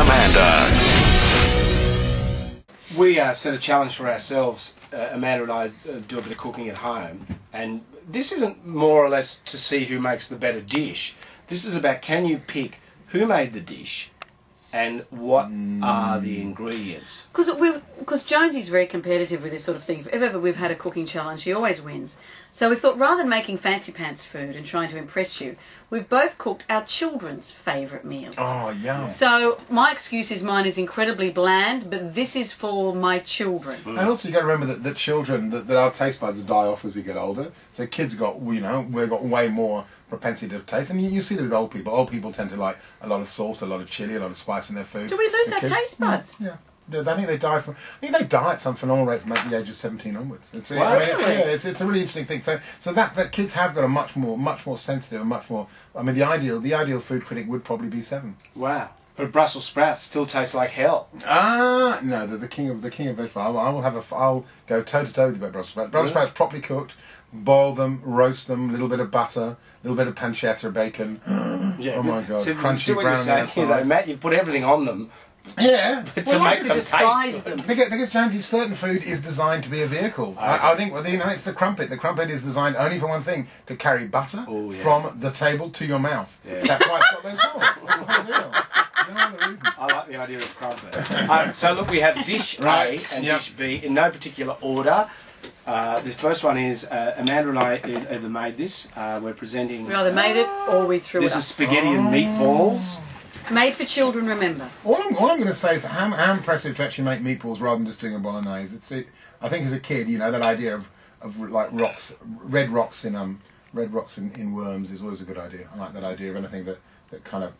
Amanda. We set a challenge for ourselves. Amanda and I do a bit of cooking at home, and this isn't more or less to see who makes the better dish. This is about, can you pick who made the dish and what are the ingredients? Because Jonesy's very competitive with this sort of thing. If ever we've had a cooking challenge, he always wins. So we thought, rather than making fancy pants food and trying to impress you, we've both cooked our children's favourite meals. Oh, yum. So my excuse is mine is incredibly bland, but this is for my children. And also you got to remember that children, that our taste buds die off as we get older. So kids got, we've got way more propensity to taste. And you see that with old people. Old people tend to like a lot of salt, a lot of chilli, a lot of spice in their food. Do we lose our taste buds? Yeah. I think they die at some phenomenal rate from the age of 17 onwards. It's a really interesting thing. So that kids have got a much more sensitive and much more. I mean, the ideal food critic would probably be 7. Wow. But Brussels sprouts still taste like hell. Ah, no, the king of vegetables. I'll go toe to toe with you about Brussels sprouts. Brussels sprouts properly cooked, boil them, roast them, a little bit of butter, a little bit of pancetta, bacon. Yeah. Oh my god, so, crunchy what brown you're saying outside. here, though, Matt, you put everything on them. Yeah, But to make them taste good. Because Jonesy, certain food is designed to be a vehicle. I think it's the crumpet. The crumpet is designed only for one thing: to carry butter from the table to your mouth. Yeah. That's why it's got those holes. That's the whole deal. No other reason. I like the idea of crumpet. So look, we have dish A and dish B in no particular order. The first one is Amanda and I either made this. We're presenting. We either made it or we threw it up. This is spaghetti and meatballs. Made for children, remember. All I'm going to say is how impressive to actually make meatballs rather than just doing a bolognese. I think as a kid, that idea of like rocks, red rocks in worms is always a good idea. I like that idea of anything that kind of.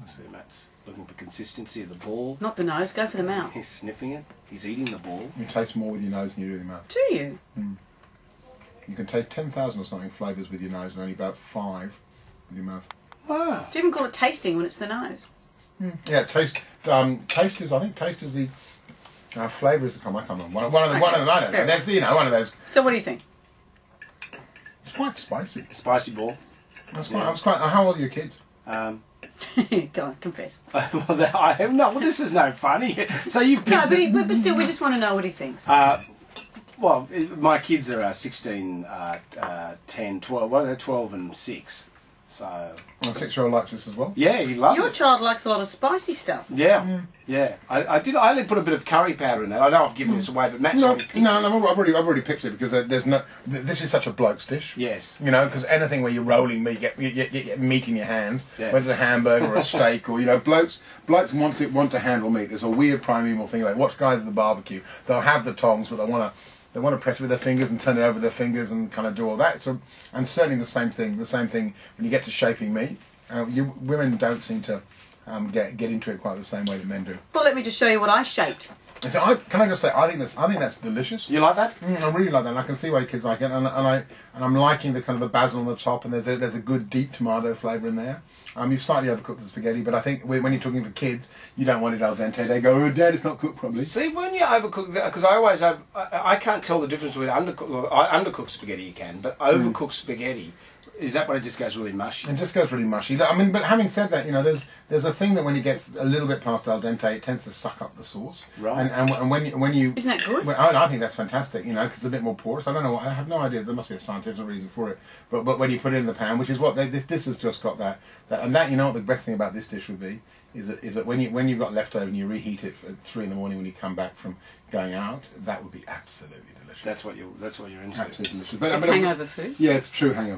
Let's see, Matt's looking for consistency of the ball. Not the nose, go for the mouth. He's sniffing it. He's eating the ball. You taste more with your nose than you do with your mouth. Do you? You can taste 10,000 or something flavours with your nose and only about 5 with your mouth. Wow. Do you even call it tasting when it's the nose? Yeah, taste. Taste is the flavours that come. I can't remember. One of them. I don't know. That's one of those. So what do you think? It's quite spicy. Spicy ball. I was quite. How old are your kids? Go on, confess. I am not. Well, this is no funny. So you've picked but still, we just want to know what he thinks. Well, my kids are 16, 10, 12. What are they? 12 and 6. So. And a 6-year-old likes this as well. Yeah, he loves it. Your child likes a lot of spicy stuff. Yeah, yeah. I only put a bit of curry powder in there. I know I've given this away, but Matt's already picked it. No, I've already picked it because there's no. This is such a bloke's dish. Yes. Because anything where you're rolling meat, you get meat in your hands, whether it's a hamburger or a steak, or blokes want to handle meat. There's a weird primeval thing. Like watch guys at the barbecue. They'll have the tongs, but they want to press it with their fingers and turn it over with their fingers and kind of do all that. So, and certainly the same thing when you get to shaping meat. Women don't seem to get into it quite the same way that men do. Well, let me just show you what I shaped. And so can I just say, I think that's delicious. You like that? I really like that. And I can see why kids like it, and I'm liking the kind of the basil on the top, and there's a good deep tomato flavour in there. You've slightly overcooked the spaghetti, but I think when you're talking for kids, you don't want it al dente. They go, "Oh, Dad, it's not cooked properly." See, when you overcook, because I can't tell the difference between undercooked spaghetti you can, but overcooked spaghetti. Is that when it just goes really mushy? It just goes really mushy. I mean, but having said that, there's a thing that when it gets a little bit past al dente, it tends to suck up the sauce. Right. And when you isn't that good? I think that's fantastic. Because it's a bit more porous. I don't know. I have no idea. There must be a scientific reason for it. But when you put it in the pan, which is what this has just got that and that. What the best thing about this dish would be is that when you've got leftover and you reheat it at 3 in the morning when you come back from going out, that would be absolutely delicious. That's what you're into. Absolutely delicious. It's hangover food. Yeah, it's true hangover.